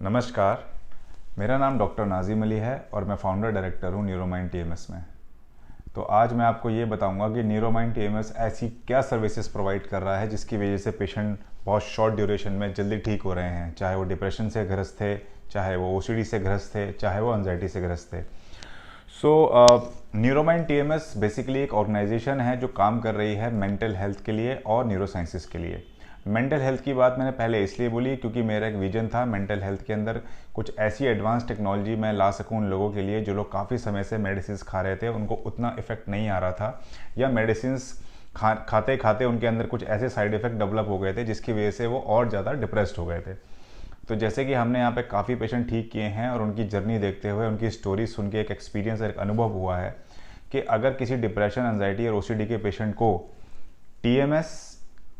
नमस्कार, मेरा नाम डॉक्टर नाज़िम अली है और मैं फाउंडर डायरेक्टर हूँ न्यूरोमाइंड टीएमएस में। तो आज मैं आपको ये बताऊंगा कि न्यूरोमाइंड टीएमएस ऐसी क्या सर्विसेज प्रोवाइड कर रहा है जिसकी वजह से पेशेंट बहुत शॉर्ट ड्यूरेशन में जल्दी ठीक हो रहे हैं, चाहे वो डिप्रेशन से ग्रस्त थे, चाहे वो ओसीडी से ग्रस्त थे, चाहे वो एंजाइटी से ग्रस्त थे। न्यूरोमाइंड टीएमएस बेसिकली एक ऑर्गेनाइजेशन है जो काम कर रही है मेंटल हेल्थ के लिए और न्यूरोसाइंसिस के लिए। मेंटल हेल्थ की बात मैंने पहले इसलिए बोली क्योंकि मेरा एक विजन था मेंटल हेल्थ के अंदर कुछ ऐसी एडवांस टेक्नोलॉजी मैं ला सकूं उन लोगों के लिए जो लोग काफ़ी समय से मेडिसिन खा रहे थे, उनको उतना इफेक्ट नहीं आ रहा था, या मेडिसिन खाते खाते उनके अंदर कुछ ऐसे साइड इफेक्ट डेवलप हो गए थे जिसकी वजह से वो और ज़्यादा डिप्रेस्ड हो गए थे। तो जैसे कि हमने यहाँ पे काफ़ी पेशेंट ठीक किए हैं और उनकी जर्नी देखते हुए, उनकी स्टोरी सुन के एक एक्सपीरियंस, एक अनुभव हुआ है कि अगर किसी डिप्रेशन, एंजाइटी और ओसीडी के पेशेंट को TMS,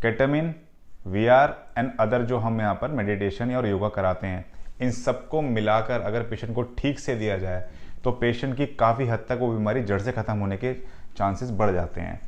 ketamine, VR and other जो हम यहाँ पर मेडिटेशन और योगा कराते हैं, इन सबको मिलाकर अगर पेशेंट को ठीक से दिया जाए तो पेशेंट की काफ़ी हद तक वो बीमारी जड़ से ख़त्म होने के चांसेस बढ़ जाते हैं।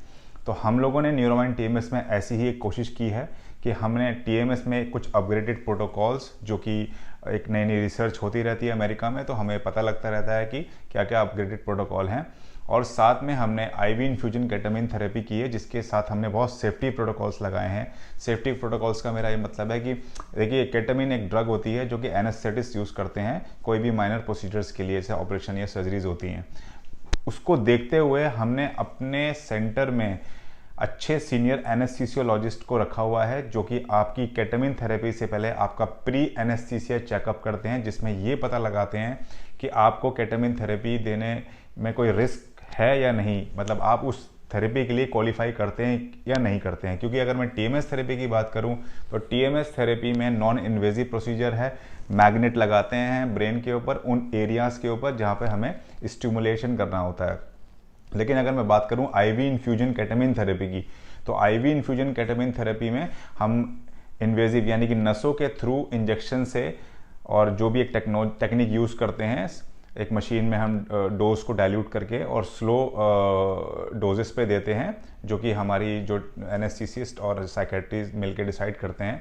तो हम लोगों ने न्यूरोमाइंड टीएमएस में ऐसी ही एक कोशिश की है कि हमने टीएमएस में कुछ अपग्रेडेड प्रोटोकॉल्स, जो कि एक नई नई रिसर्च होती रहती है अमेरिका में, तो हमें पता लगता रहता है कि क्या क्या अपग्रेडेड प्रोटोकॉल हैं, और साथ में हमने आईवी इन्फ्यूजन केटामिन थेरेपी की है जिसके साथ हमने बहुत सेफ्टी प्रोटोकॉल्स लगाए हैं। सेफ्टी प्रोटोकॉल्स का मेरा ये मतलब है कि देखिए, केटामिन एक ड्रग होती है जो कि एनेस्थेटिस्ट यूज़ करते हैं कोई भी माइनर प्रोसीजर्स के लिए, जैसे ऑपरेशन या सर्जरीज होती हैं। उसको देखते हुए हमने अपने सेंटर में अच्छे सीनियर एनेस्थीसियोलॉजिस्ट को रखा हुआ है जो कि आपकी केटामिन थेरेपी से पहले आपका प्री एनेस्थीसिया चेकअप करते हैं, जिसमें ये पता लगाते हैं कि आपको केटामिन थेरेपी देने में कोई रिस्क है या नहीं, मतलब आप उस थेरेपी के लिए क्वालिफाई करते हैं या नहीं करते हैं। क्योंकि अगर मैं टीएमएस थेरेपी की बात करूं तो टीएमएस थेरेपी में नॉन इन्वेजिव प्रोसीजर है, मैग्नेट लगाते हैं ब्रेन के ऊपर, उन एरियाज़ के ऊपर जहां पे हमें स्टिमुलेशन करना होता है। लेकिन अगर मैं बात करूं आईवी इन्फ्यूजन केटामिन थेरेपी की, तो आईवी इन्फ्यूजन केटामिन थेरेपी में हम इन्वेजिव यानी कि नसों के थ्रू इंजेक्शन से, और जो भी एक टेक्निक यूज़ करते हैं, एक मशीन में हम डोज को डाइल्यूट करके और स्लो डोजेस पे देते हैं, जो कि हमारी जो एनेस्थीसिस्ट और साइकेट्रिस्ट मिलकर डिसाइड करते हैं।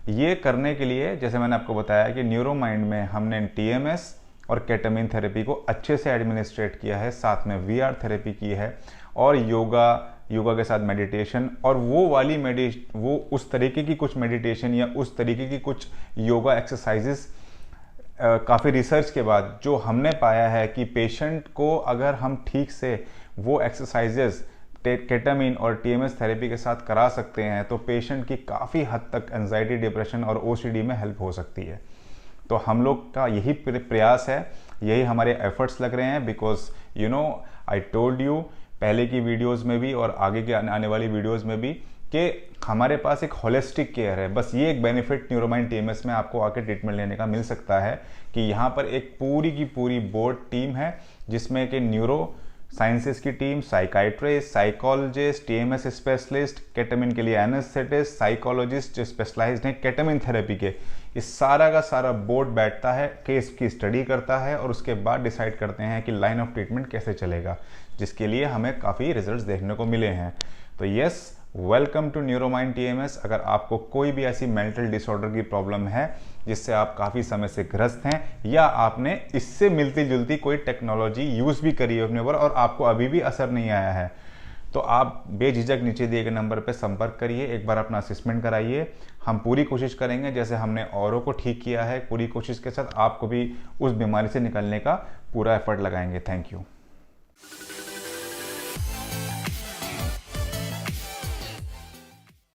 ये करने के लिए, जैसे मैंने आपको बताया कि न्यूरोमाइंड में हमने टीएमएस और केटामिन थेरेपी को अच्छे से एडमिनिस्ट्रेट किया है, साथ में वीआर थेरेपी की है, और योगा के साथ मेडिटेशन, और वो उस तरीके की कुछ मेडिटेशन या उस तरीके की कुछ योगा एक्सरसाइजेस, काफ़ी रिसर्च के बाद जो हमने पाया है कि पेशेंट को अगर हम ठीक से वो एक्सरसाइजेस केटामिन और टीएमएस थेरेपी के साथ करा सकते हैं तो पेशेंट की काफ़ी हद तक एंजाइटी, डिप्रेशन और ओसीडी में हेल्प हो सकती है। तो हम लोग का यही प्रयास है, यही हमारे एफर्ट्स लग रहे हैं, बिकॉज आई टोल्ड यू पहले की वीडियोस में भी और आगे के आने वाली वीडियोस में भी कि हमारे पास एक होलिस्टिक केयर है। बस ये एक बेनिफिट न्यूरोमाइंड टीएमएस में आपको आके ट्रीटमेंट लेने का मिल सकता है कि यहाँ पर एक पूरी की पूरी बोर्ड टीम है जिसमें कि न्यूरो साइंसेस की team, psychiatrist, psychologist, TMS specialist, ketamine के लिए एनेस्थेटिस्ट, साइकोलॉजिस्ट जो स्पेशलाइज्ड हैं केटामिन थेरेपी के, इस सारा का सारा बोर्ड बैठता है, केस की स्टडी करता है और उसके बाद डिसाइड करते हैं कि लाइन ऑफ ट्रीटमेंट कैसे चलेगा, जिसके लिए हमें काफ़ी रिजल्ट्स देखने को मिले हैं। तो यस, वेलकम टू न्यूरोमाइंड टीएमएस। अगर आपको कोई भी ऐसी मेंटल डिसऑर्डर की प्रॉब्लम है जिससे आप काफ़ी समय से ग्रस्त हैं, या आपने इससे मिलती जुलती कोई टेक्नोलॉजी यूज़ भी करी है अपने ऊपर और आपको अभी भी असर नहीं आया है, तो आप बेझिझक नीचे दिए गए नंबर पर संपर्क करिए, एक बार अपना असेसमेंट कराइए। हम पूरी कोशिश करेंगे, जैसे हमने औरों को ठीक किया है, पूरी कोशिश के साथ आपको भी उस बीमारी से निकलने का पूरा एफर्ट लगाएंगे। Thank you.